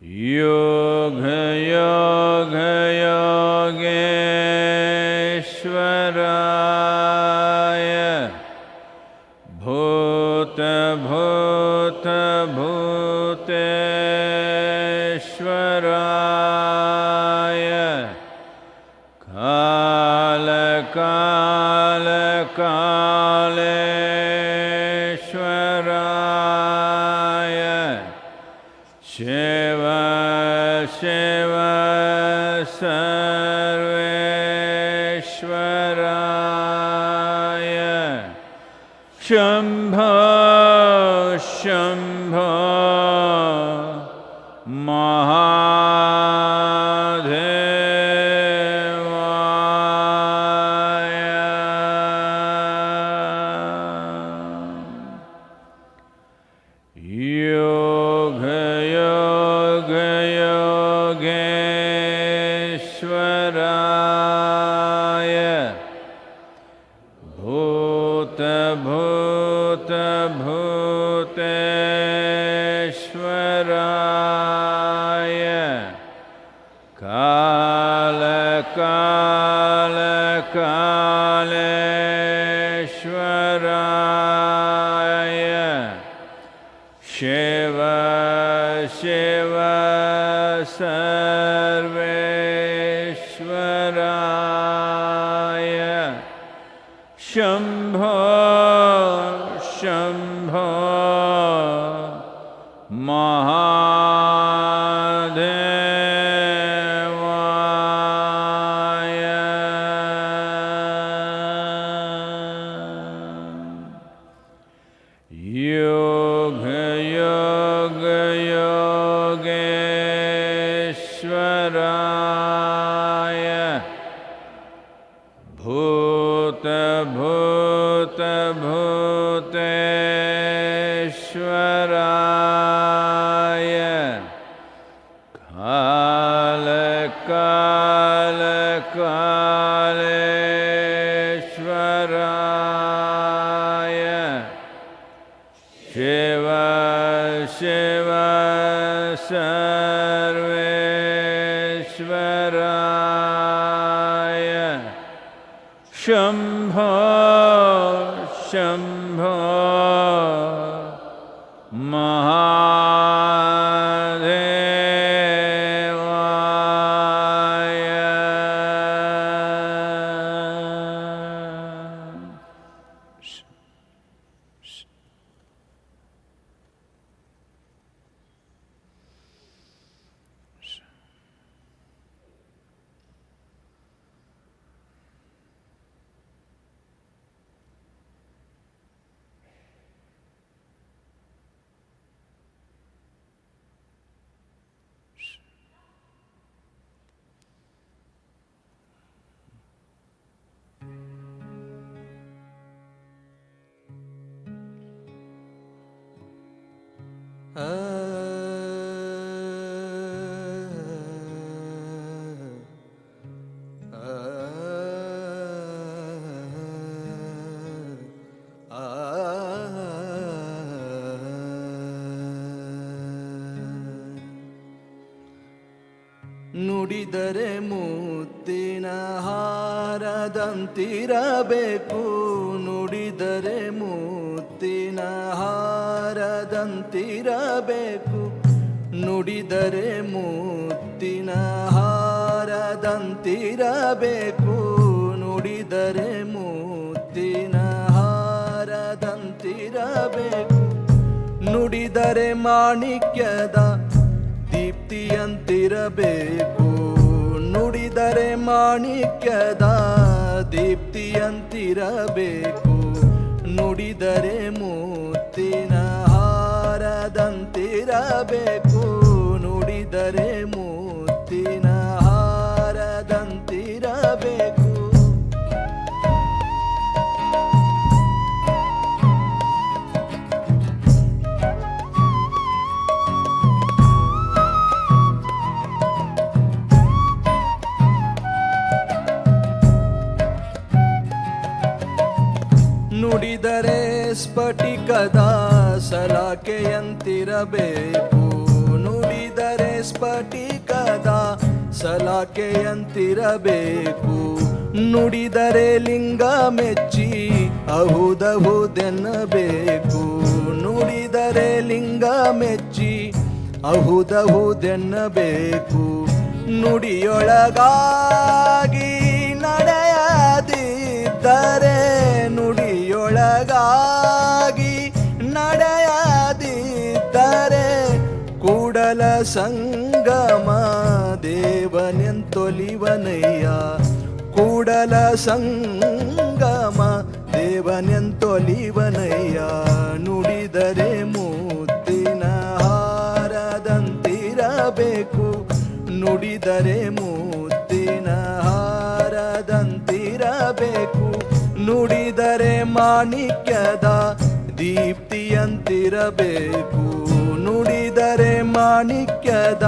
योग योग योगेश्वराय भूत भूत भूतेश्वराय काल काल कालेश्वराय शिव शिव सर्वेश्वराय शम्भो शम्भो महादेवाय योग योग योगेश्वराय भूत भूत भूतेश्वराय काल काल कालेश्वराय शिव शिव सर्वेश्वराय शम्भो शम्भो महादेवाय योग योग योगेश्वराय भूत भूत भूतेश्वराय काल काल कालेश्वराय शिव शिव सर्वेश्वराय शम्भो शम्भो महादेवाय ನುಡಿದರೆ ಮುತ್ತಿನ ಹಾರದಂತಿರಬೇಕು ನುಡಿದರೆ ಮುತ್ತಿನ ಹಾರದಂತಿರಬೇಕು ನುಡಿದರೆ ಮುತ್ತಿನ ಹಾರದಂತಿರಬೇಕು ನುಡಿದರೆ ಮುತ್ತಿನ ಹಾರದಂತಿರಬೇಕು ನುಡಿದರೆ ಮಾಣಿಕ್ಯದ ದೀಪ್ತಿಯಂತಿರಬೇಕು ನುಡಿದರೆ ಮಾಣಿಕ್ಯದ ದೀಪ್ತಿಯಂತಿರಬೇಕು ನುಡಿದರೆ ಮುತ್ತಿನ ಹಾರದಂತಿರಬೇಕು ನುಡಿದರೆ ಮುತ್ತಿನ ಹಾರದಂತಿರಬೇಕು ನುಡಿದರೆ ಸ್ಫಟಿಕದ ಸಲಾಕೆಯಂತಿರಬೇಕು ನುಡಿದರೆ ಸ್ಫಟಿಕದ ಸಲಾಕೆಯಂತಿರಬೇಕು. ನುಡಿದರೆ ಲಿಂಗ ಮೆಚ್ಚಿ ಅಹುದಹುದೆನ್ನಬೇಕು. ನುಡಿದರೆ ಲಿಂಗ ಮೆಚ್ಚಿ ಅಹುದಹುದೆನ್ನಬೇಕು. ನುಡಿಯೊಳಗಾಗಿ ನಡೆಯದಿದ್ದರೆ ನುಡಿಯೊಳಗಾಗಿ ನಡೆಯದಿದ್ದರೆ ಕೂಡಲ ಸಂಗಮ ದೇವನೆಂತೊಲಿವನಯ್ಯ. ಕೂಡಲ ಸಂಗಮ ದೇವನೆಂತೊಲಿವನಯ್ಯ. ನುಡಿದರೆ ಮುತ್ತಿನ ಹಾರದಂತಿರಬೇಕು. ನುಡಿದರೆ ಮುತ್ತಿನ ಹಾರದಂತಿರಬೇಕು. ನುಡಿದರೆ ಮಾಣಿಕ್ಯದ ದೀಪ್ತಿಯಂತಿರಬೇಕು. ನುಡಿದರೆ ಮಾಣಿಕ್ಯದ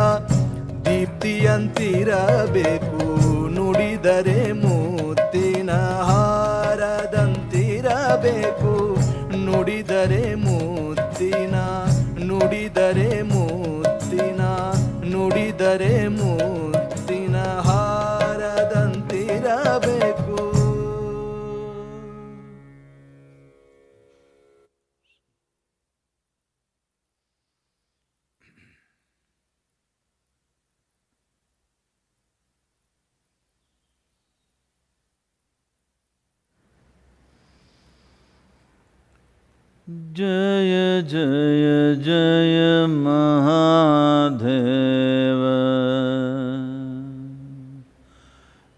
ದೀಪ್ತಿಯಂತಿರಬೇಕು. ನುಡಿದರೆ ಮುತ್ತಿನ ಹಾರದಂತಿರಬೇಕು. ನುಡಿದರೆ ಮುತ್ತಿನ ನುಡಿದರೆ ಮುತ್ತಿನ ನುಡಿದರೆ ಮುತ್ತಿನ ಹಾರದಂತಿರಬೇಕು. जय जय जय महादेव.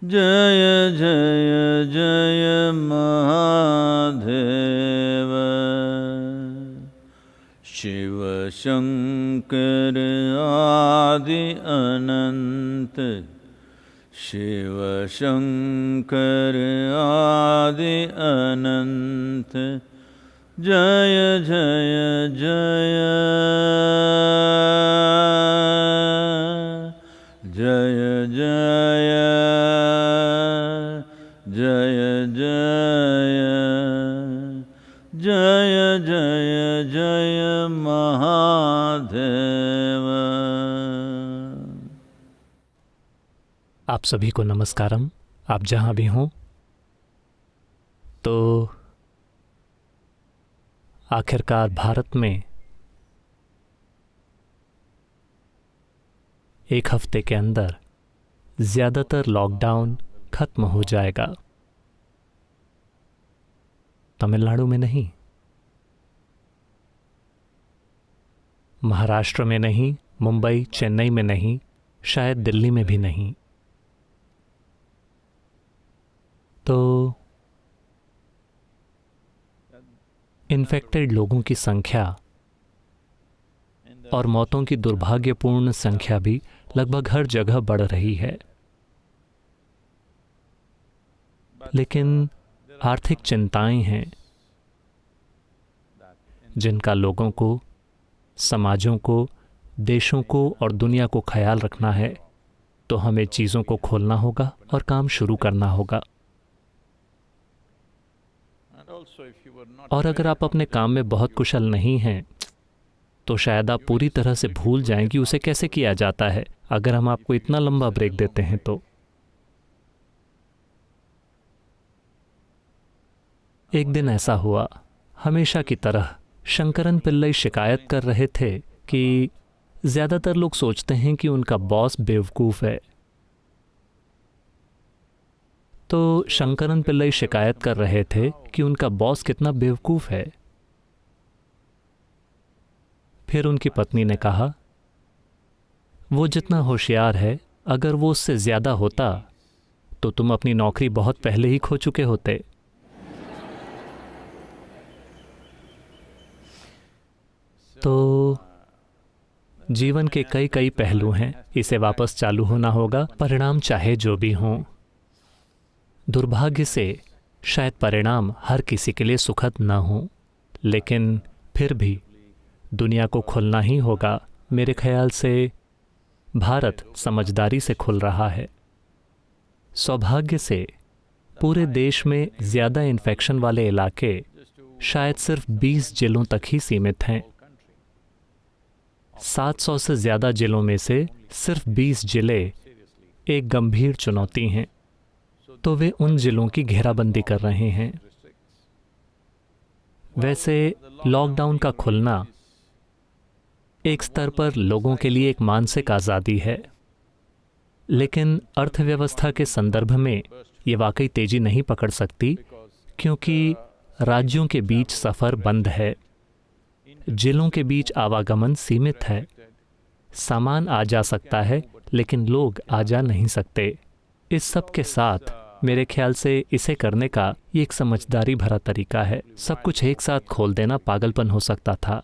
जय जय जय महादेव. शिव शंकर आदि अनंत. शिव शंकर आदि अनंत. जय जय जय जय जय जय जय जय जय जय महादेव. आप सभी को नमस्कारम. आप जहाँ भी हों, तो आखिरकार भारत में एक हफ्ते के अंदर ज़्यादातर लॉकडाउन खत्म हो जाएगा. तमिलनाडु में नहीं, महाराष्ट्र में नहीं, मुंबई चेन्नई में नहीं, शायद दिल्ली में भी नहीं. तो इन्फेक्टेड लोगों की संख्या और मौतों की दुर्भाग्यपूर्ण संख्या भी लगभग हर जगह बढ़ रही है. लेकिन आर्थिक चिंताएं हैं जिनका लोगों को, समाजों को, देशों को और दुनिया को ख्याल रखना है. तो हमें चीज़ों को खोलना होगा और काम शुरू करना होगा. और अगर आप अपने काम में बहुत कुशल नहीं हैं, तो शायद आप पूरी तरह से भूल जाएं कि उसे कैसे किया जाता है. अगर हम आपको इतना लंबा ब्रेक देते हैं तो एक दिन ऐसा हुआ. हमेशा की तरह शंकरन पिल्लई शिकायत कर रहे थे कि ज़्यादातर लोग सोचते हैं कि उनका बॉस बेवकूफ़ है. तो शंकरन पिल्लई शिकायत कर रहे थे कि उनका बॉस कितना बेवकूफ़ है. फिर उनकी पत्नी ने कहा, वो जितना होशियार है, अगर वो उससे ज़्यादा होता तो तुम अपनी नौकरी बहुत पहले ही खो चुके होते. तो जीवन के कई कई पहलू हैं. इसे वापस चालू होना होगा, परिणाम चाहे जो भी हों. दुर्भाग्य से शायद परिणाम हर किसी के लिए सुखद न हो, लेकिन फिर भी दुनिया को खुलना ही होगा. मेरे ख्याल से भारत समझदारी से खुल रहा है. सौभाग्य से पूरे देश में ज़्यादा इन्फेक्शन वाले इलाके शायद सिर्फ 20 जिलों तक ही सीमित हैं. 700 से ज़्यादा जिलों में से सिर्फ 20 जिले एक गंभीर चुनौती हैं, तो वे उन जिलों की घेराबंदी कर रहे हैं। वैसे लॉकडाउन का खुलना एक स्तर पर लोगों के लिए एक मानसिक आज़ादी है, लेकिन अर्थव्यवस्था के संदर्भ में ये वाकई तेजी नहीं पकड़ सकती, क्योंकि राज्यों के बीच सफ़र बंद है, जिलों के बीच आवागमन सीमित है। सामान आ जा सकता है, लेकिन लोग आ जा नहीं सकते। इस सब के साथ मेरे ख्याल से इसे करने का ये एक समझदारी भरा तरीका है। सब कुछ एक साथ खोल देना पागलपन हो सकता था।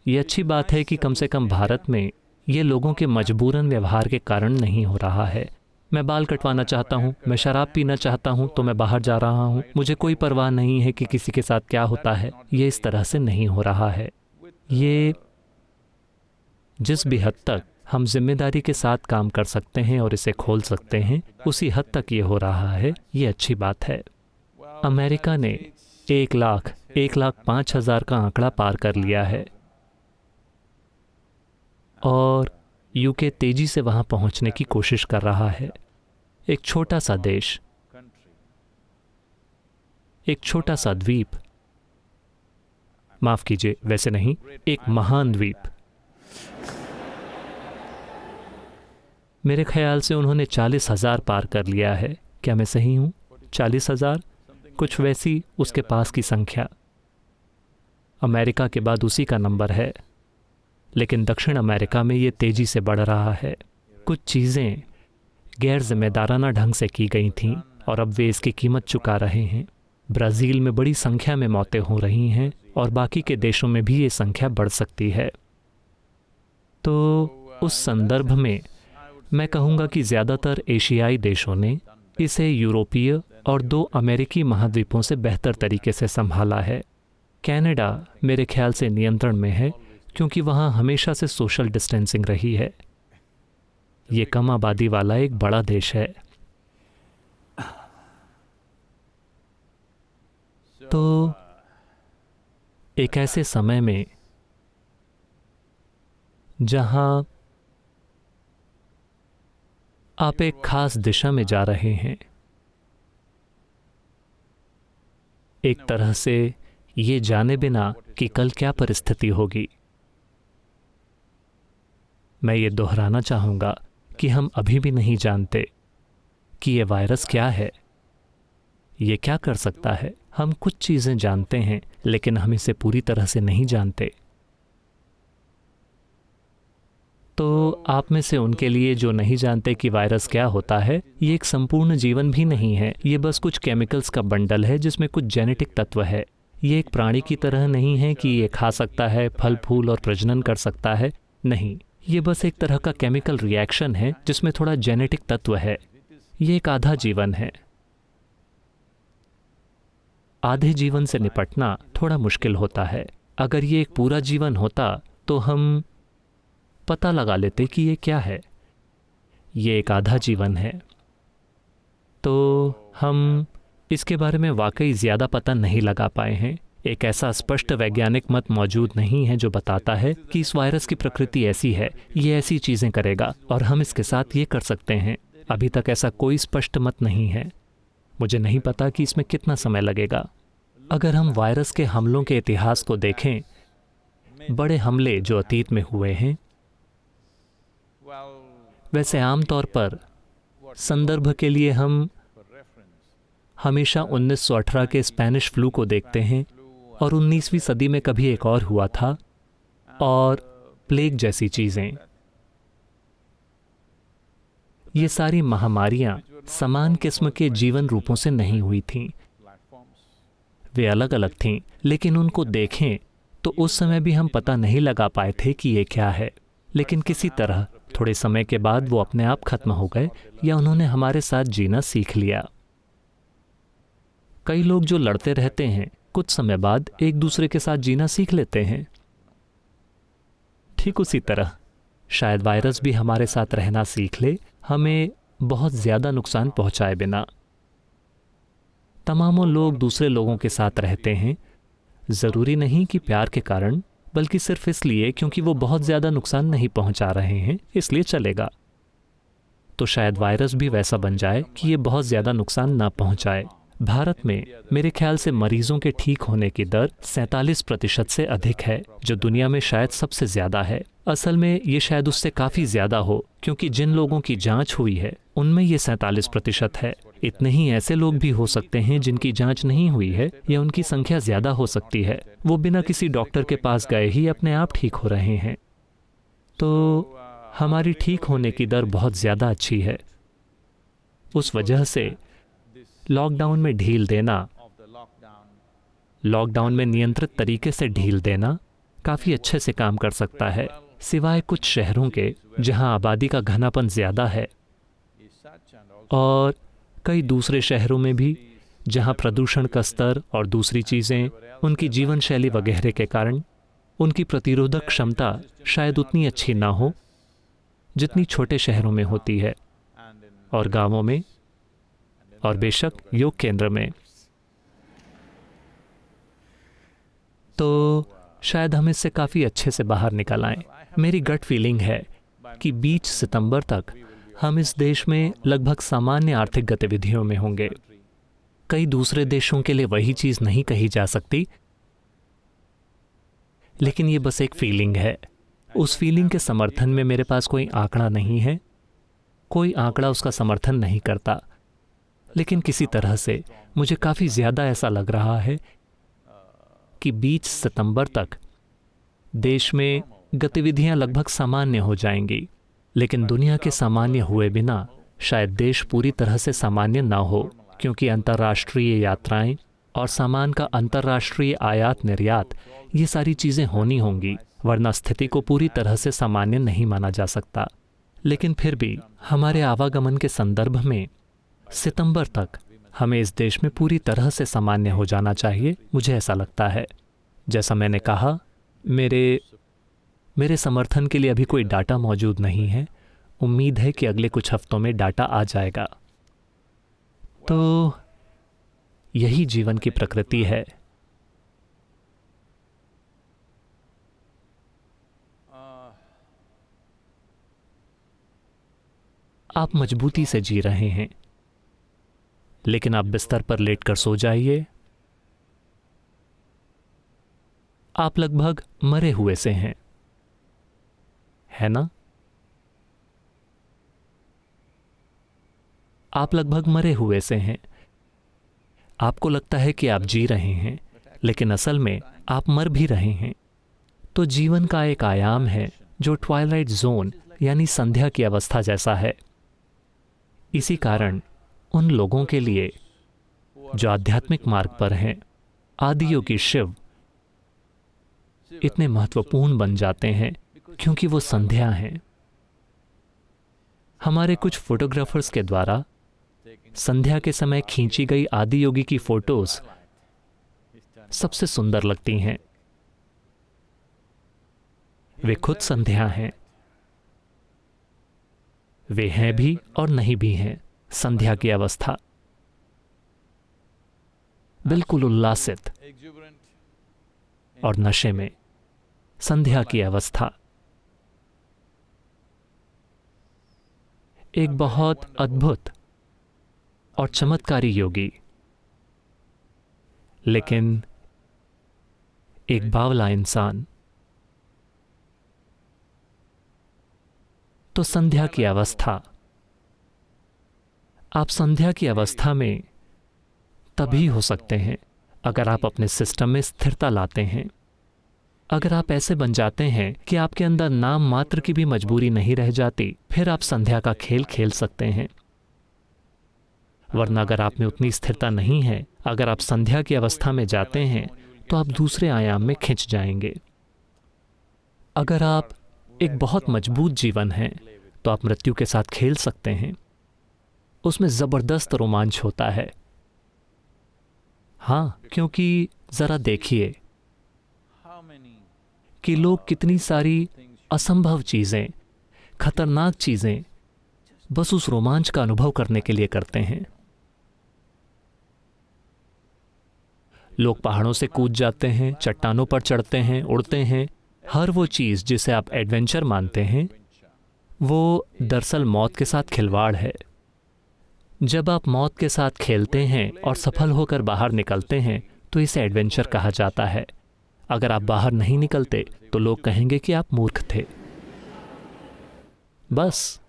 ये अच्छी बात है कि कम से कम भारत में ये लोगों के मजबूरन व्यवहार के कारण नहीं हो रहा है। मैं बाल कटवाना चाहता हूँ, मैं शराब पीना चाहता हूँ, तो मैं बाहर जा रहा हूँ। मुझे कोई परवाह नहीं है कि किसी के साथ क्या होता है। ये इस तरह से नहीं हो रहा है। ये जिस भी हद तक हम जिम्मेदारी के साथ काम कर सकते हैं और इसे खोल सकते हैं, उसी हद तक ये हो रहा है। ये अच्छी बात है। अमेरिका ने 1,05,000 का आंकड़ा पार कर लिया है और यूके तेजी से वहां पहुंचने की कोशिश कर रहा है। एक छोटा सा देश, एक छोटा सा द्वीप, माफ कीजिए, वैसे नहीं, एक महान द्वीप। मेरे ख्याल से उन्होंने 40,000 पार कर लिया है। क्या मैं सही हूं? 40,000, कुछ वैसी उसके पास की संख्या। अमेरिका के बाद उसी का नंबर है, लेकिन दक्षिण अमेरिका में ये तेजी से बढ़ रहा है। कुछ चीज़ें गैर जिम्मेदाराना ढंग से की गई थीं और अब वे इसकी कीमत चुका रहे हैं। ब्राज़ील में बड़ी संख्या में मौतें हो रही हैं और बाकी के देशों में भी ये संख्या बढ़ सकती है। तो उस संदर्भ में मैं कहूँगा कि ज़्यादातर एशियाई देशों ने इसे यूरोपीय और 2 अमेरिकी महाद्वीपों से बेहतर तरीके से संभाला है। कनाडा मेरे ख्याल से नियंत्रण में है, क्योंकि वहाँ हमेशा से सोशल डिस्टेंसिंग रही है। ये कम आबादी वाला एक बड़ा देश है। तो एक ऐसे समय में जहाँ आप एक खास दिशा में जा रहे हैं, एक तरह से ये जाने बिना कि कल क्या परिस्थिति होगी, मैं ये दोहराना चाहूँगा कि हम अभी भी नहीं जानते कि ये वायरस क्या है, ये क्या कर सकता है। हम कुछ चीज़ें जानते हैं, लेकिन हम इसे पूरी तरह से नहीं जानते। तो आप में से उनके लिए जो नहीं जानते कि वायरस क्या होता है, ये एक संपूर्ण जीवन भी नहीं है। ये बस कुछ केमिकल्स का बंडल है जिसमें कुछ जेनेटिक तत्व है। ये एक प्राणी की तरह नहीं है कि ये खा सकता है, फल फूल और प्रजनन कर सकता है। नहीं, ये बस एक तरह का केमिकल रिएक्शन है जिसमें थोड़ा जेनेटिक तत्व है। ये एक आधा जीवन है। आधे जीवन से निपटना थोड़ा मुश्किल होता है। अगर ये एक पूरा जीवन होता तो हम पता लगा लेते कि ये क्या है। ये एक आधा जीवन है, तो हम इसके बारे में वाकई ज़्यादा पता नहीं लगा पाए हैं। एक ऐसा स्पष्ट वैज्ञानिक मत मौजूद नहीं है जो बताता है कि इस वायरस की प्रकृति ऐसी है, ये ऐसी चीज़ें करेगा और हम इसके साथ ये कर सकते हैं। अभी तक ऐसा कोई स्पष्ट मत नहीं है। मुझे नहीं पता कि इसमें कितना समय लगेगा। अगर हम वायरस के हमलों के इतिहास को देखें, बड़े हमले जो अतीत में हुए हैं, वैसे आमतौर पर संदर्भ के लिए हम हमेशा 1918 के स्पेनिश फ्लू को देखते हैं और 19वीं सदी में कभी एक और हुआ था, और प्लेग जैसी चीज़ें। ये सारी महामारियां समान किस्म के जीवन रूपों से नहीं हुई थीं। वे अलग अलग थीं, लेकिन उनको देखें तो उस समय भी हम पता नहीं लगा पाए थे कि ये क्या है। लेकिन किसी तरह थोड़े समय के बाद वो अपने आप खत्म हो गए या उन्होंने हमारे साथ जीना सीख लिया। कई लोग जो लड़ते रहते हैं, कुछ समय बाद एक दूसरे के साथ जीना सीख लेते हैं। ठीक उसी तरह शायद वायरस भी हमारे साथ रहना सीख ले, हमें बहुत ज़्यादा नुकसान पहुंचाए बिना। तमामों लोग दूसरे लोगों के साथ रहते हैं, ज़रूरी नहीं कि प्यार के कारण, बल्कि सिर्फ इसलिए क्योंकि वो बहुत ज़्यादा नुकसान नहीं पहुंचा रहे हैं, इसलिए चलेगा। तो शायद वायरस भी वैसा बन जाए कि ये बहुत ज़्यादा नुकसान ना पहुंचाए। भारत में मेरे ख्याल से मरीजों के ठीक होने की दर 47% से अधिक है, जो दुनिया में शायद सबसे ज़्यादा है। असल में ये शायद उससे काफ़ी ज़्यादा हो, क्योंकि जिन लोगों की जांच हुई है उनमें ये 47% है। इतने ही ऐसे लोग भी हो सकते हैं जिनकी जांच नहीं हुई है, या उनकी संख्या ज़्यादा हो सकती है। वो बिना किसी डॉक्टर के पास गए ही अपने आप ठीक हो रहे हैं। तो हमारी ठीक होने की दर बहुत ज़्यादा अच्छी है। उस वजह से लॉकडाउन में ढील देना, लॉकडाउन में नियंत्रित तरीके से ढील देना काफ़ी अच्छे से काम कर सकता है, सिवाय कुछ शहरों के जहां आबादी का घनापन ज़्यादा है, और कई दूसरे शहरों में भी जहां प्रदूषण का स्तर और दूसरी चीज़ें, उनकी जीवन शैली वगैरह के कारण उनकी प्रतिरोधक क्षमता शायद उतनी अच्छी ना हो जितनी छोटे शहरों में होती है, और गांवों में, और बेशक योग केंद्र में। तो शायद हम इससे काफ़ी अच्छे से बाहर निकल आएं। मेरी गट फीलिंग है कि 20 सितंबर तक हम इस देश में लगभग सामान्य आर्थिक गतिविधियों में होंगे। कई दूसरे देशों के लिए वही चीज़ नहीं कही जा सकती, लेकिन ये बस एक फीलिंग है। उस फीलिंग के समर्थन में मेरे पास कोई आंकड़ा नहीं है, कोई आंकड़ा उसका समर्थन नहीं करता, लेकिन किसी तरह से मुझे काफ़ी ज़्यादा ऐसा लग रहा है कि 20 सितंबर तक देश में गतिविधियां लगभग सामान्य हो जाएंगी। लेकिन दुनिया के सामान्य हुए बिना शायद देश पूरी तरह से सामान्य ना हो, क्योंकि अंतर्राष्ट्रीय यात्राएं और सामान का अंतर्राष्ट्रीय आयात निर्यात, ये सारी चीज़ें होनी होंगी, वरना स्थिति को पूरी तरह से सामान्य नहीं माना जा सकता। लेकिन फिर भी हमारे आवागमन के संदर्भ में सितंबर तक हमें इस देश में पूरी तरह से सामान्य हो जाना चाहिए, मुझे ऐसा लगता है। जैसा मैंने कहा, मेरे समर्थन के लिए अभी कोई डाटा मौजूद नहीं है। उम्मीद है कि अगले कुछ हफ्तों में डाटा आ जाएगा। तो यही जीवन की प्रकृति है। आप मजबूती से जी रहे हैं, लेकिन आप बिस्तर पर लेटकर सो जाइए। आप लगभग मरे हुए से हैं, है ना? आप लगभग मरे हुए से हैं। आपको लगता है कि आप जी रहे हैं, लेकिन असल में आप मर भी रहे हैं। तो जीवन का एक आयाम है जो ट्वाइलाइट जोन यानी संध्या की अवस्था जैसा है। इसी कारण उन लोगों के लिए जो आध्यात्मिक मार्ग पर हैं, आदियोगी शिव इतने महत्वपूर्ण बन जाते हैं, क्योंकि वो संध्या हैं। हमारे कुछ फोटोग्राफर्स के द्वारा संध्या के समय खींची गई आदि योगी की फोटोज सबसे सुंदर लगती हैं। वे खुद संध्या हैं। वे हैं भी और नहीं भी हैं। संध्या की अवस्था, बिल्कुल उल्लासित और नशे में। संध्या की अवस्था एक बहुत अद्भुत और चमत्कारी योगी, लेकिन एक बावला इंसान। तो संध्या की अवस्था, आप संध्या की अवस्था में तभी हो सकते हैं अगर आप अपने सिस्टम में स्थिरता लाते हैं। अगर आप ऐसे बन जाते हैं कि आपके अंदर नाम मात्र की भी मजबूरी नहीं रह जाती, फिर आप संध्या का खेल खेल सकते हैं। वरना अगर आप में उतनी स्थिरता नहीं है, अगर आप संध्या की अवस्था में जाते हैं तो आप दूसरे आयाम में खिंच जाएंगे। अगर आप एक बहुत मजबूत जीवन है तो आप मृत्यु के साथ खेल सकते हैं। उसमें जबरदस्त रोमांच होता है। हाँ, क्योंकि जरा देखिए कि लोग कितनी सारी असंभव चीजें, खतरनाक चीजें बस उस रोमांच का अनुभव करने के लिए करते हैं। लोग पहाड़ों से कूद जाते हैं, चट्टानों पर चढ़ते हैं, उड़ते हैं, हर वो चीज़ जिसे आप एडवेंचर मानते हैं वो दरअसल मौत के साथ खिलवाड़ है। जब आप मौत के साथ खेलते हैं और सफल होकर बाहर निकलते हैं तो इसे एडवेंचर कहा जाता है। अगर आप बाहर नहीं निकलते तो लोग कहेंगे कि आप मूर्ख थे। बस।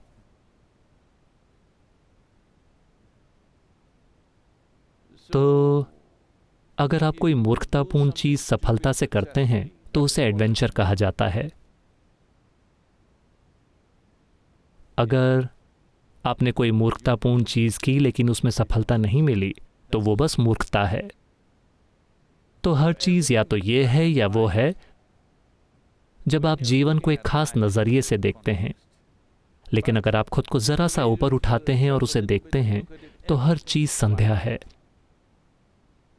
तो अगर आप कोई मूर्खतापूर्ण चीज़ सफलता से करते हैं तो उसे एडवेंचर कहा जाता है। अगर आपने कोई मूर्खतापूर्ण चीज़ की लेकिन उसमें सफलता नहीं मिली तो वो बस मूर्खता है। तो हर चीज़ या तो ये है या वो है। जब आप जीवन को एक खास नज़रिए से देखते हैं, लेकिन अगर आप खुद को ज़रा सा ऊपर उठाते हैं और उसे देखते हैं तो हर चीज़ संध्या है।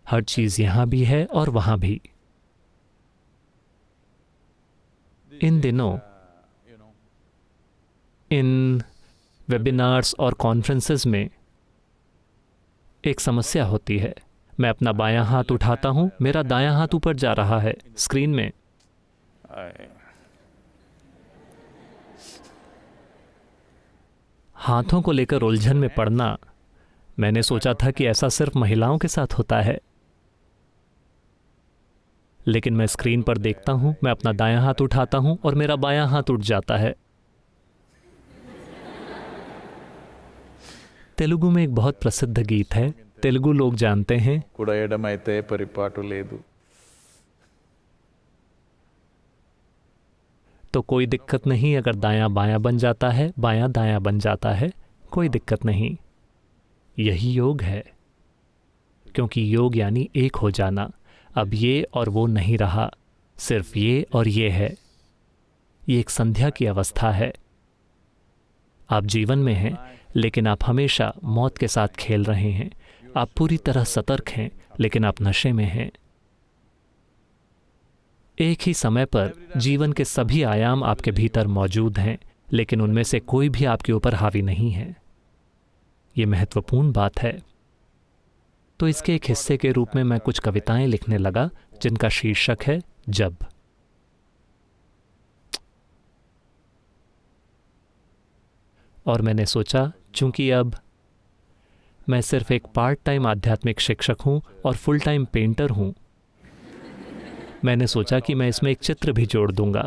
हर चीज़ यहाँ भी है और वहाँ भी। इन दिनों इन वेबिनार्स और कॉन्फ्रेंसेस में एक समस्या होती है। मैं अपना बायां हाथ उठाता हूं, मेरा दायां हाथ ऊपर जा रहा है स्क्रीन में। हाथों को लेकर उलझन में पड़ना, मैंने सोचा था कि ऐसा सिर्फ महिलाओं के साथ होता है, लेकिन मैं स्क्रीन पर देखता हूं, मैं अपना दायां हाथ उठाता हूं और मेरा बायां हाथ उठ जाता है। तेलुगु में एक बहुत प्रसिद्ध गीत है, तेलुगु लोग जानते हैं, కుడ ఎడమైతే పరిపాటు లేదు। तो कोई दिक्कत नहीं अगर दायां बायां बन जाता है, बायां दायां बन जाता है, कोई दिक्कत नहीं। यही योग है, क्योंकि योग यानी एक हो जाना। अब ये और वो नहीं रहा, सिर्फ ये और ये है। ये एक संध्या की अवस्था है। आप जीवन में हैं, लेकिन आप हमेशा मौत के साथ खेल रहे हैं। आप पूरी तरह सतर्क हैं, लेकिन आप नशे में हैं। एक ही समय पर जीवन के सभी आयाम आपके भीतर मौजूद हैं, लेकिन उनमें से कोई भी आपके ऊपर हावी नहीं है। ये महत्वपूर्ण बात है। तो इसके एक हिस्से के रूप में मैं कुछ कविताएं लिखने लगा जिनका शीर्षक है जब। और मैंने सोचा, चूंकि अब मैं सिर्फ एक पार्ट टाइम आध्यात्मिक शिक्षक हूं और फुल टाइम पेंटर हूं, मैंने सोचा कि मैं इसमें एक चित्र भी जोड़ दूंगा।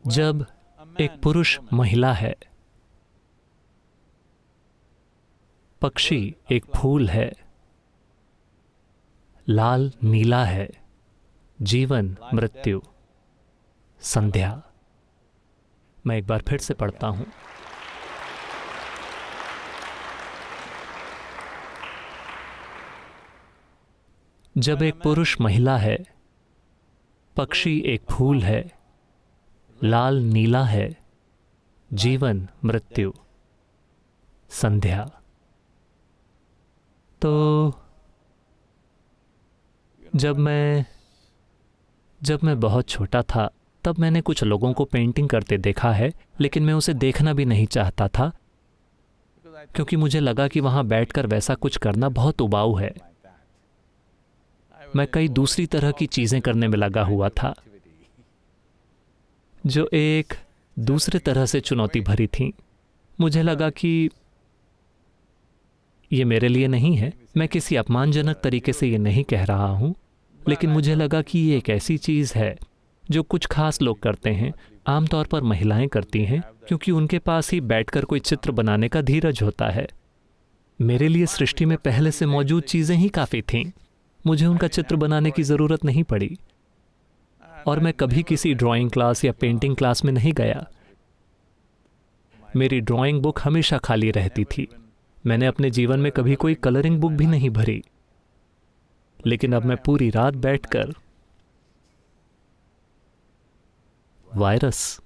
जब एक पुरुष महिला है, पक्षी एक फूल है, लाल नीला है, जीवन मृत्यु संध्या। मैं एक बार फिर से पढ़ता हूं। जब एक पुरुष महिला है, पक्षी एक फूल है, लाल नीला है, जीवन मृत्यु संध्या। तो जब मैं बहुत छोटा था तब मैंने कुछ लोगों को पेंटिंग करते देखा है, लेकिन मैं उसे देखना भी नहीं चाहता था, क्योंकि मुझे लगा कि वहां बैठकर वैसा कुछ करना बहुत उबाऊ है। मैं कई दूसरी तरह की चीजें करने में लगा हुआ था जो एक दूसरे तरह से चुनौती भरी थीं। मुझे लगा कि ये मेरे लिए नहीं है। मैं किसी अपमानजनक तरीके से ये नहीं कह रहा हूं, लेकिन मुझे लगा कि ये एक ऐसी चीज़ है जो कुछ खास लोग करते हैं, आमतौर पर महिलाएं करती हैं, क्योंकि उनके पास ही बैठकर कोई चित्र बनाने का धीरज होता है। मेरे लिए सृष्टि में पहले से मौजूद चीज़ें ही काफ़ी थीं। मुझे उनका चित्र बनाने की ज़रूरत नहीं पड़ी, और मैं कभी किसी ड्राइंग क्लास या पेंटिंग क्लास में नहीं गया। मेरी ड्राइंग बुक हमेशा खाली रहती थी। मैंने अपने जीवन में कभी कोई कलरिंग बुक भी नहीं भरी, लेकिन अब मैं पूरी रात बैठकर वायरस,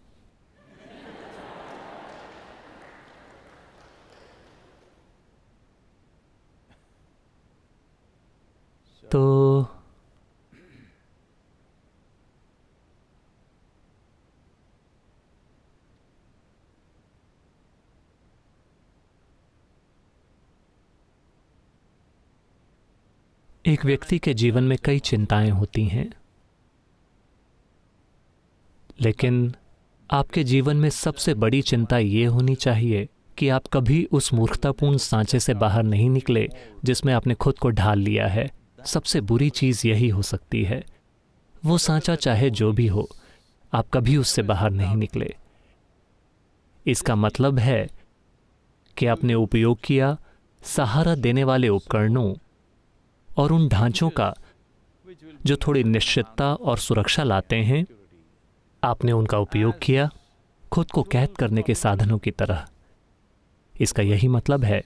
तो एक व्यक्ति के जीवन में कई चिंताएं होती हैं, लेकिन आपके जीवन में सबसे बड़ी चिंता ये होनी चाहिए कि आप कभी उस मूर्खतापूर्ण सांचे से बाहर नहीं निकले जिसमें आपने खुद को ढाल लिया है। सबसे बुरी चीज़ यही हो सकती है। वो सांचा चाहे जो भी हो, आप कभी उससे बाहर नहीं निकले। इसका मतलब है कि आपने उपयोग किया सहारा देने वाले उपकरणों और उन ढांचों का जो थोड़ी निश्चितता और सुरक्षा लाते हैं। आपने उनका उपयोग किया खुद को कैद करने के साधनों की तरह। इसका यही मतलब है।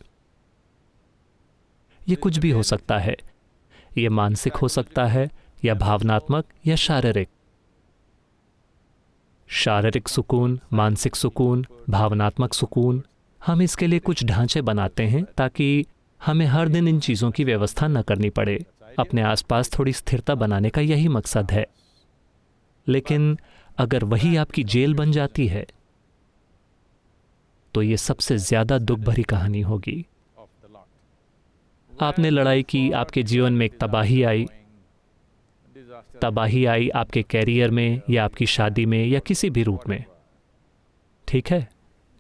ये कुछ भी हो सकता है। ये मानसिक हो सकता है या भावनात्मक या शारीरिक। शारीरिक सुकून, मानसिक सुकून, भावनात्मक सुकून, हम इसके लिए कुछ ढांचे बनाते हैं ताकि हमें हर दिन इन चीज़ों की व्यवस्था न करनी पड़े। अपने आसपास थोड़ी स्थिरता बनाने का यही मकसद है। लेकिन अगर वही आपकी जेल बन जाती है तो ये सबसे ज्यादा दुख भरी कहानी होगी। आपने लड़ाई की, आपके जीवन में एक तबाही आई आपके कैरियर में या आपकी शादी में या किसी भी रूप में। ठीक है,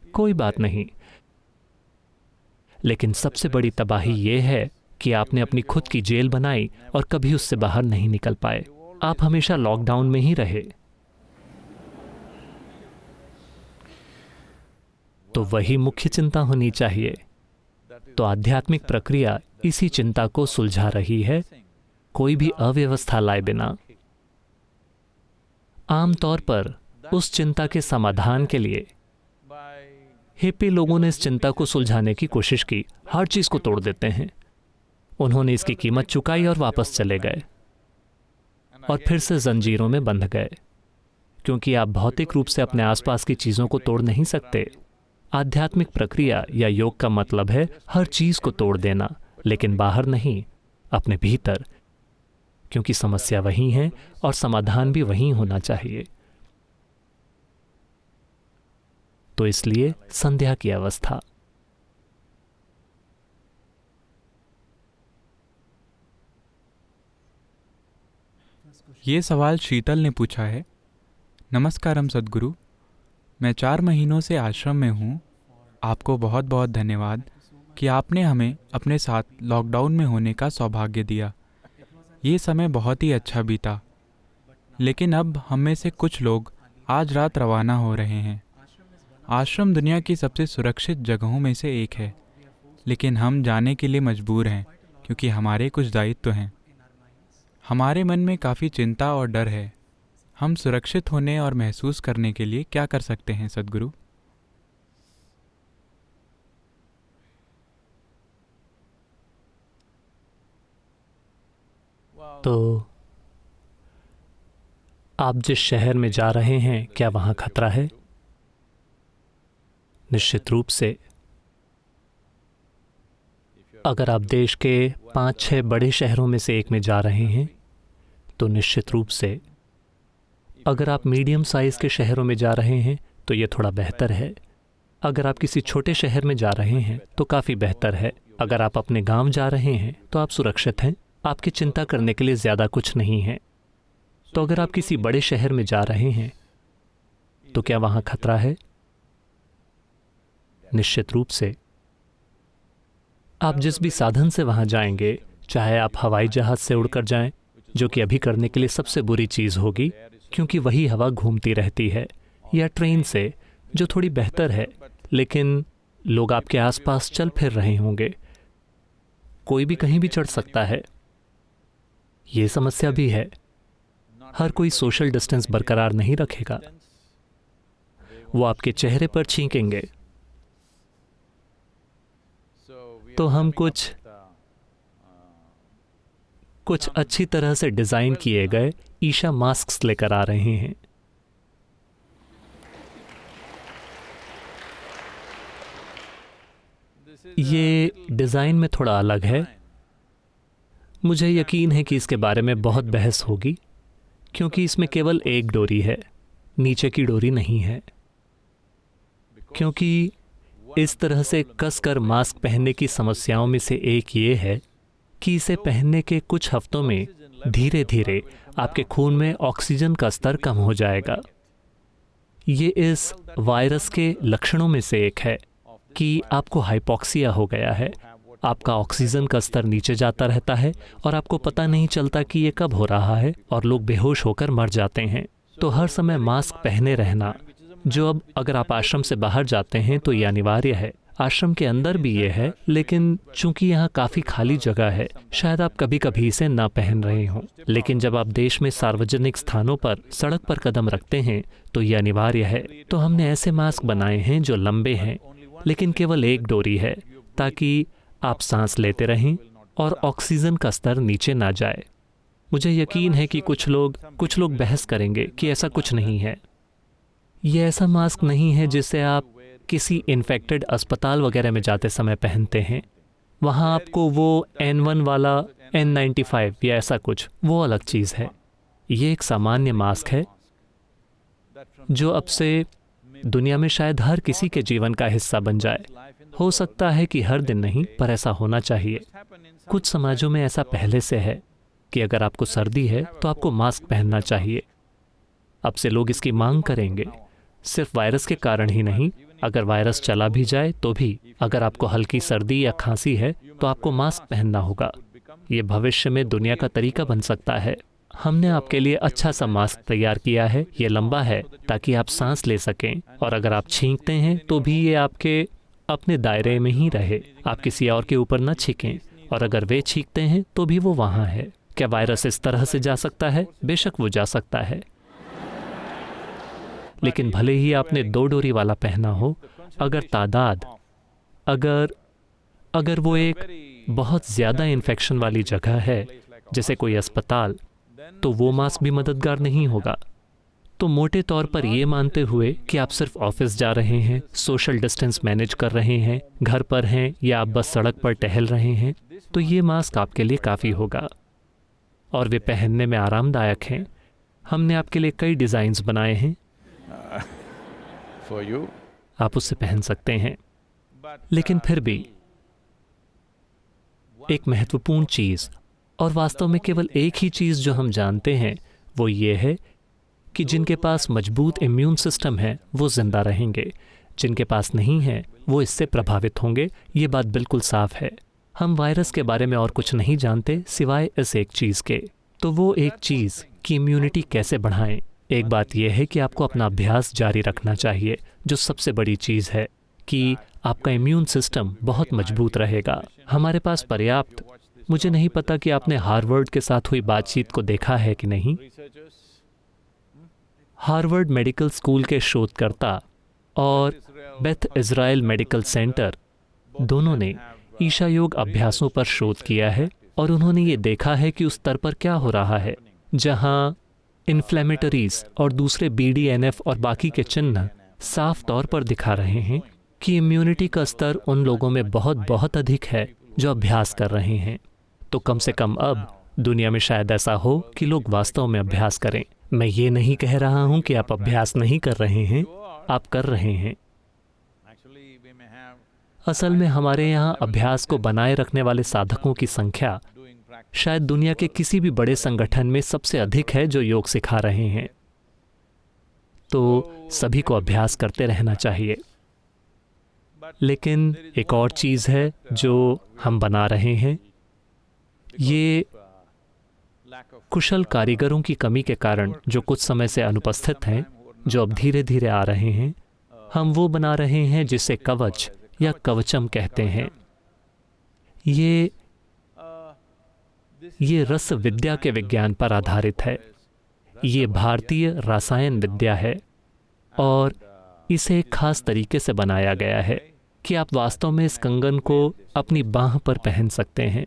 कोई बात नहीं। लेकिन सबसे बड़ी तबाही यह है कि आपने अपनी खुद की जेल बनाई और कभी उससे बाहर नहीं निकल पाए। आप हमेशा लॉकडाउन में ही रहे। तो वही मुख्य चिंता होनी चाहिए। तो आध्यात्मिक प्रक्रिया इसी चिंता को सुलझा रही है, कोई भी अव्यवस्था लाए बिना। आमतौर पर उस चिंता के समाधान के लिए हिप्पी लोगों ने इस चिंता को सुलझाने की कोशिश की। हर चीज को तोड़ देते हैं। उन्होंने इसकी कीमत चुकाई और वापस चले गए और फिर से जंजीरों में बंध गए, क्योंकि आप भौतिक रूप से अपने आसपास की चीजों को तोड़ नहीं सकते। आध्यात्मिक प्रक्रिया या योग का मतलब है हर चीज को तोड़ देना, लेकिन बाहर नहीं, अपने भीतर, क्योंकि समस्या वही है और समाधान भी वही होना चाहिए। तो इसलिए संध्या की अवस्था। ये सवाल शीतल ने पूछा है। नमस्कारम सद्गुरु, मैं 4 महीनों से आश्रम में हूँ। आपको बहुत बहुत धन्यवाद कि आपने हमें अपने साथ लॉकडाउन में होने का सौभाग्य दिया। ये समय बहुत ही अच्छा बीता। लेकिन अब हम में से कुछ लोग आज रात रवाना हो रहे हैं। आश्रम दुनिया की सबसे सुरक्षित जगहों में से एक है, लेकिन हम जाने के लिए मजबूर हैं क्योंकि हमारे कुछ दायित्व हैं। हमारे मन में काफ़ी चिंता और डर है। हम सुरक्षित होने और महसूस करने के लिए क्या कर सकते हैं सद्गुरु? तो आप जिस शहर में जा रहे हैं, क्या वहाँ खतरा है? निश्चित रूप से। अगर आप देश के 5-6 बड़े शहरों में से एक में जा रहे हैं तो निश्चित रूप से। अगर आप मीडियम साइज़ के शहरों में जा रहे हैं तो ये थोड़ा बेहतर है। अगर आप किसी छोटे शहर में जा रहे हैं तो काफ़ी बेहतर है। अगर आप अपने गांव जा रहे हैं तो आप सुरक्षित हैं। आपकी चिंता करने के लिए ज़्यादा कुछ नहीं है। तो अगर आप किसी बड़े शहर में जा रहे हैं तो क्या वहाँ खतरा है? निश्चित रूप से। आप जिस भी साधन से वहाँ जाएंगे, चाहे आप हवाई जहाज़ से उड़कर जाएं, जो कि अभी करने के लिए सबसे बुरी चीज़ होगी क्योंकि वही हवा घूमती रहती है, या ट्रेन से, जो थोड़ी बेहतर है, लेकिन लोग आपके आसपास चल फिर रहे होंगे। कोई भी कहीं भी चढ़ सकता है। ये समस्या भी है। हर कोई सोशल डिस्टेंस बरकरार नहीं रखेगा। वो आपके चेहरे पर छींकेंगे। तो हम कुछ अच्छी तरह से डिज़ाइन किए गए ईशा मास्क्स लेकर आ रहे हैं। ये डिज़ाइन में थोड़ा अलग है। मुझे यकीन है कि इसके बारे में बहुत बहस होगी क्योंकि इसमें केवल एक डोरी है, नीचे की डोरी नहीं है। क्योंकि इस तरह से कसकर मास्क पहनने की समस्याओं में से एक ये है कि इसे पहनने के कुछ हफ्तों में धीरे धीरे आपके खून में ऑक्सीजन का स्तर कम हो जाएगा। ये इस वायरस के लक्षणों में से एक है कि आपको हाइपोक्सिया हो गया है। आपका ऑक्सीजन का स्तर नीचे जाता रहता है और आपको पता नहीं चलता कि ये कब हो रहा है और लोग बेहोश होकर मर जाते हैं। तो हर समय मास्क पहने रहना, जो अब अगर आप आश्रम से बाहर जाते हैं तो ये अनिवार्य है। आश्रम के अंदर भी ये है, लेकिन चूंकि यहाँ काफ़ी खाली जगह है, शायद आप कभी कभी इसे ना पहन रहे हों। लेकिन जब आप देश में सार्वजनिक स्थानों पर सड़क पर कदम रखते हैं तो ये अनिवार्य है। तो हमने ऐसे मास्क बनाए हैं जो लंबे हैं, लेकिन केवल एक डोरी है, ताकि आप सांस लेते रहें और ऑक्सीजन का स्तर नीचे ना जाए। मुझे यकीन है कि कुछ लोग बहस करेंगे कि ऐसा कुछ नहीं है। ये ऐसा मास्क नहीं है जिसे आप किसी इन्फेक्टेड अस्पताल वगैरह में जाते समय पहनते हैं। वहाँ आपको वो N1 वाला N95 या ऐसा कुछ, वो अलग चीज़ है। ये एक सामान्य मास्क है जो अब से दुनिया में शायद हर किसी के जीवन का हिस्सा बन जाए। हो सकता है कि हर दिन नहीं, पर ऐसा होना चाहिए। कुछ समाजों में ऐसा पहले से है कि अगर आपको सर्दी है तो आपको मास्क पहनना चाहिए। अब से लोग इसकी मांग करेंगे, सिर्फ वायरस के कारण ही नहीं, अगर वायरस चला भी जाए तो भी अगर आपको हल्की सर्दी या खांसी है तो आपको मास्क पहनना होगा। ये भविष्य में दुनिया का तरीका बन सकता है। हमने आपके लिए अच्छा सा मास्क तैयार किया है। ये लंबा है ताकि आप सांस ले सकें, और अगर आप छींकते हैं तो भी ये आपके अपने दायरे में ही रहे, आप किसी और के ऊपर न छींकें। और अगर वे छींकते हैं तो भी वो वहाँ है। क्या वायरस इस तरह से जा सकता है? बेशक वो जा सकता है, लेकिन भले ही आपने 2 डोरी वाला पहना हो, अगर तादाद अगर वो एक बहुत ज़्यादा इन्फेक्शन वाली जगह है, जैसे कोई अस्पताल, तो वो मास्क भी मददगार नहीं होगा। तो मोटे तौर पर ये मानते हुए कि आप सिर्फ ऑफिस जा रहे हैं, सोशल डिस्टेंस मैनेज कर रहे हैं, घर पर हैं या आप बस सड़क पर टहल रहे हैं, तो ये मास्क आपके लिए काफ़ी होगा और वे पहनने में आरामदायक हैं। हमने आपके लिए कई डिज़ाइंस बनाए हैं, For you. आप उससे पहन सकते हैं। लेकिन फिर भी एक महत्वपूर्ण चीज़, और वास्तव में केवल एक ही चीज़ जो हम जानते हैं, वो ये है कि जिनके पास मजबूत इम्यून सिस्टम है वो जिंदा रहेंगे, जिनके पास नहीं है वो इससे प्रभावित होंगे। ये बात बिल्कुल साफ है। हम वायरस के बारे में और कुछ नहीं जानते सिवाय इस एक चीज़ के। तो वो एक चीज़ कि इम्यूनिटी कैसे बढ़ाएं। एक बात यह है कि आपको अपना अभ्यास जारी रखना चाहिए, जो सबसे बड़ी चीज़ है कि आपका इम्यून सिस्टम बहुत मजबूत रहेगा। हमारे पास पर्याप्त, मुझे नहीं पता कि आपने हार्वर्ड के साथ हुई बातचीत को देखा है कि नहीं। हार्वर्ड मेडिकल स्कूल के शोधकर्ता और बेथ इज़राइल मेडिकल सेंटर दोनों ने ईशा योग अभ्यासों पर शोध किया है, और उन्होंने ये देखा है कि उस स्तर पर क्या हो रहा है जहाँ इन्फ्लेमेटरीज और दूसरे BDNF और बाकी के चिन्ह साफ तौर पर दिखा रहे हैं कि इम्यूनिटी का स्तर उन लोगों में बहुत बहुत अधिक है जो अभ्यास कर रहे हैं। तो कम से कम अब दुनिया में शायद ऐसा हो कि लोग वास्तव में अभ्यास करें। मैं ये नहीं कह रहा हूँ कि आप अभ्यास नहीं कर रहे हैं, आप कर रहे हैं। असल में हमारे यहाँ अभ्यास को बनाए रखने वाले साधकों की संख्या शायद दुनिया के किसी भी बड़े संगठन में सबसे अधिक है जो योग सिखा रहे हैं। तो सभी को अभ्यास करते रहना चाहिए। लेकिन एक और चीज़ है जो हम बना रहे हैं, ये कुशल कारीगरों की कमी के कारण जो कुछ समय से अनुपस्थित हैं, जो अब धीरे धीरे आ रहे हैं, हम वो बना रहे हैं जिसे कवच या कवचम कहते हैं। ये रस विद्या के विज्ञान पर आधारित है। ये भारतीय रसायन विद्या है और इसे एक खास तरीके से बनाया गया है कि आप वास्तव में इस कंगन को अपनी बाह पर पहन सकते हैं।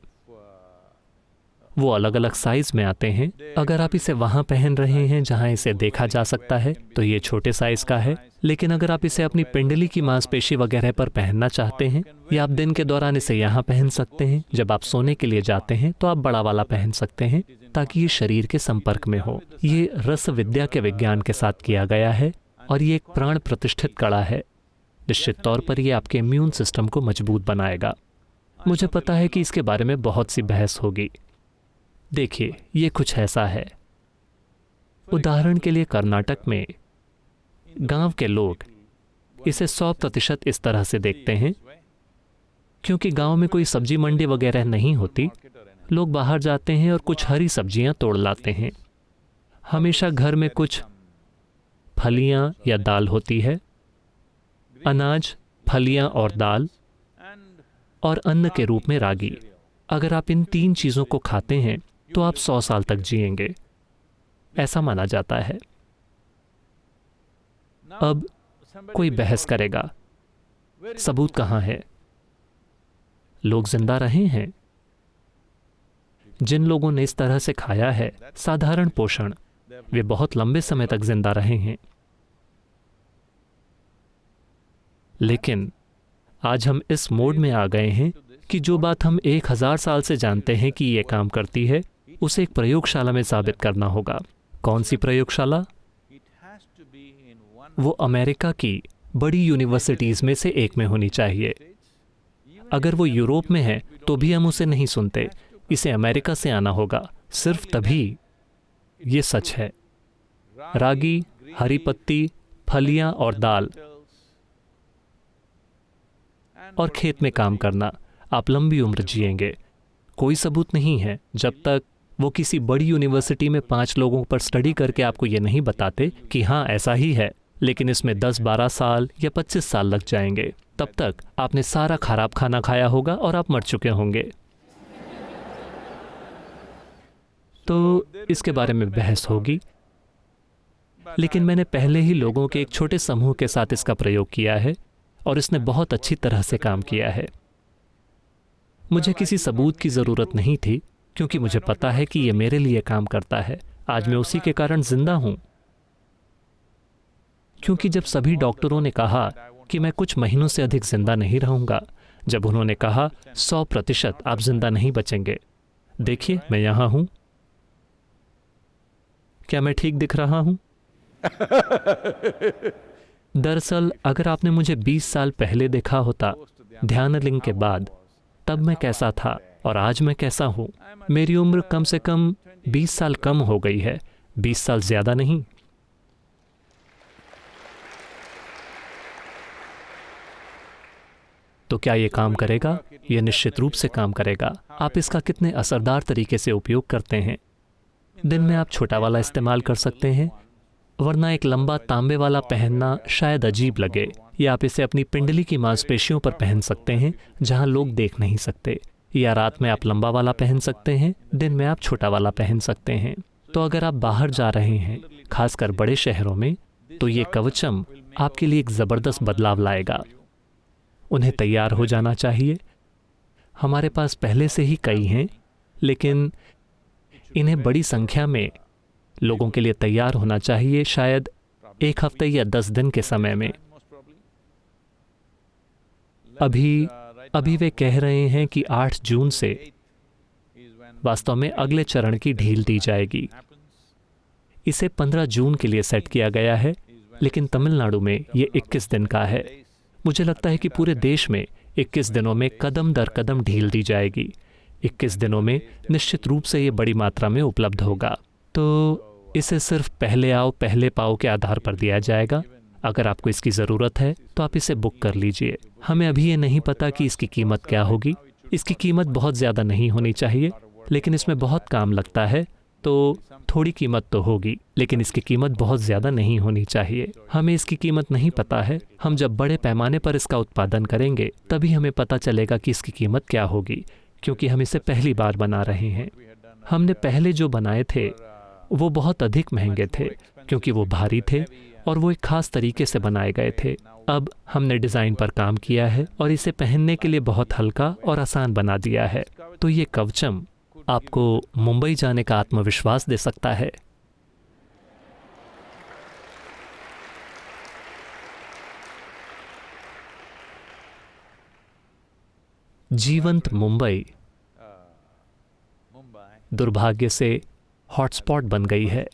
वो अलग अलग साइज में आते हैं। अगर आप इसे वहाँ पहन रहे हैं जहाँ इसे देखा जा सकता है तो ये छोटे साइज का है, लेकिन अगर आप इसे अपनी पिंडली की मांसपेशी वगैरह पर पहनना चाहते हैं, या आप दिन के दौरान इसे यहाँ पहन सकते हैं, जब आप सोने के लिए जाते हैं तो आप बड़ा वाला पहन सकते हैं ताकि ये शरीर के संपर्क में हो। ये रस विद्या के विज्ञान के साथ किया गया है और ये एक प्राण प्रतिष्ठित कला है। निश्चित तौर पर यह आपके इम्यून सिस्टम को मजबूत बनाएगा। मुझे पता है कि इसके बारे में बहुत सी बहस होगी। देखिए, ये कुछ ऐसा है। उदाहरण के लिए कर्नाटक में गांव के लोग इसे 100% इस तरह से देखते हैं, क्योंकि गांव में कोई सब्जी मंडी वगैरह नहीं होती। लोग बाहर जाते हैं और कुछ हरी सब्जियां तोड़ लाते हैं। हमेशा घर में कुछ फलियां या दाल होती है। अनाज, फलियां और दाल, और अन्न के रूप में रागी। अगर आप इन 3 चीज़ों को खाते हैं तो आप 100 साल तक जिएंगे, ऐसा माना जाता है। अब कोई बहस करेगा, सबूत कहाँ है? लोग जिंदा रहे हैं। जिन लोगों ने इस तरह से खाया है, साधारण पोषण, वे बहुत लंबे समय तक जिंदा रहे हैं। लेकिन आज हम इस मोड में आ गए हैं कि जो बात हम 1000 साल से जानते हैं कि ये काम करती है, उसे एक प्रयोगशाला में साबित करना होगा। कौन सी प्रयोगशाला? वो अमेरिका की बड़ी यूनिवर्सिटीज़ में से एक में होनी चाहिए। अगर वो यूरोप में है तो भी हम उसे नहीं सुनते। इसे अमेरिका से आना होगा, सिर्फ तभी ये सच है। रागी, हरी पत्ती, फलियां और दाल, और खेत में काम करना, आप लंबी उम्र जिएंगे। कोई सबूत नहीं है जब तक वो किसी बड़ी यूनिवर्सिटी में 5 लोगों पर स्टडी करके आपको ये नहीं बताते कि हाँ ऐसा ही है, लेकिन इसमें 10-12 साल या 25 साल लग जाएंगे। तब तक आपने सारा खराब खाना खाया होगा और आप मर चुके होंगे। तो इसके बारे में बहस होगी, लेकिन मैंने पहले ही लोगों के एक छोटे समूह के साथ इसका प्रयोग किया है और इसने बहुत अच्छी तरह से काम किया है। मुझे किसी सबूत की ज़रूरत नहीं थी, क्योंकि मुझे पता है कि ये मेरे लिए काम करता है। आज मैं उसी के कारण जिंदा हूं। क्योंकि जब सभी डॉक्टरों ने कहा कि मैं कुछ महीनों से अधिक जिंदा नहीं रहूंगा, जब उन्होंने कहा 100% आप जिंदा नहीं बचेंगे, देखिए मैं यहां हूं। क्या मैं ठीक दिख रहा हूं? दरअसल अगर आपने मुझे 20 साल पहले देखा होता, ध्यानलिंग के बाद, तब मैं कैसा था और आज मैं कैसा हूं। मेरी उम्र कम से कम 20 साल कम हो गई है, 20 साल ज्यादा नहीं। तो क्या ये काम करेगा? यह निश्चित रूप से काम करेगा। आप इसका कितने असरदार तरीके से उपयोग करते हैं। दिन में आप छोटा वाला इस्तेमाल कर सकते हैं, वरना एक लंबा तांबे वाला पहनना शायद अजीब लगे, या आप इसे अपनी पिंडली की मांसपेशियों पर पहन सकते हैं जहां लोग देख नहीं सकते, या रात में आप लंबा वाला पहन सकते हैं, दिन में आप छोटा वाला पहन सकते हैं। तो अगर आप बाहर जा रहे हैं, खासकर बड़े शहरों में, तो ये कवचम आपके लिए एक ज़बरदस्त बदलाव लाएगा। उन्हें तैयार हो जाना चाहिए। हमारे पास पहले से ही कई हैं, लेकिन इन्हें बड़ी संख्या में लोगों के लिए तैयार होना चाहिए, शायद 1 हफ्ते या 10 दिन के समय में। अभी वे कह रहे हैं कि 8 जून से वास्तव में अगले चरण की ढील दी जाएगी। इसे 15 जून के लिए सेट किया गया है, लेकिन तमिलनाडु में ये 21 दिन का है। मुझे लगता है कि पूरे देश में 21 दिनों में कदम दर कदम ढील दी जाएगी। 21 दिनों में निश्चित रूप से ये बड़ी मात्रा में उपलब्ध होगा। तो इसे सिर्फ पहले आओ पहले पाओ के आधार पर दिया जाएगा। अगर आपको इसकी ज़रूरत है तो आप इसे बुक कर लीजिए। हमें अभी ये नहीं पता कि इसकी कीमत क्या होगी। इसकी कीमत बहुत ज़्यादा नहीं होनी चाहिए, लेकिन इसमें बहुत काम लगता है, तो थोड़ी कीमत तो होगी, लेकिन इसकी कीमत बहुत ज़्यादा नहीं होनी चाहिए। हमें इसकी कीमत नहीं पता है। हम जब बड़े पैमाने पर इसका उत्पादन करेंगे तभी हमें पता चलेगा कि इसकी कीमत क्या होगी, क्योंकि हम इसे पहली बार बना रहे हैं। हमने पहले जो बनाए थे वो बहुत अधिक महंगे थे, क्योंकि वो भारी थे और वो एक खास तरीके से बनाए गए थे। अब हमने डिज़ाइन पर काम किया है और इसे पहनने के लिए बहुत हल्का और आसान बना दिया है। तो ये कवचम आपको मुंबई जाने का आत्मविश्वास दे सकता है। जीवंत मुंबई दुर्भाग्य से हॉटस्पॉट बन गई है।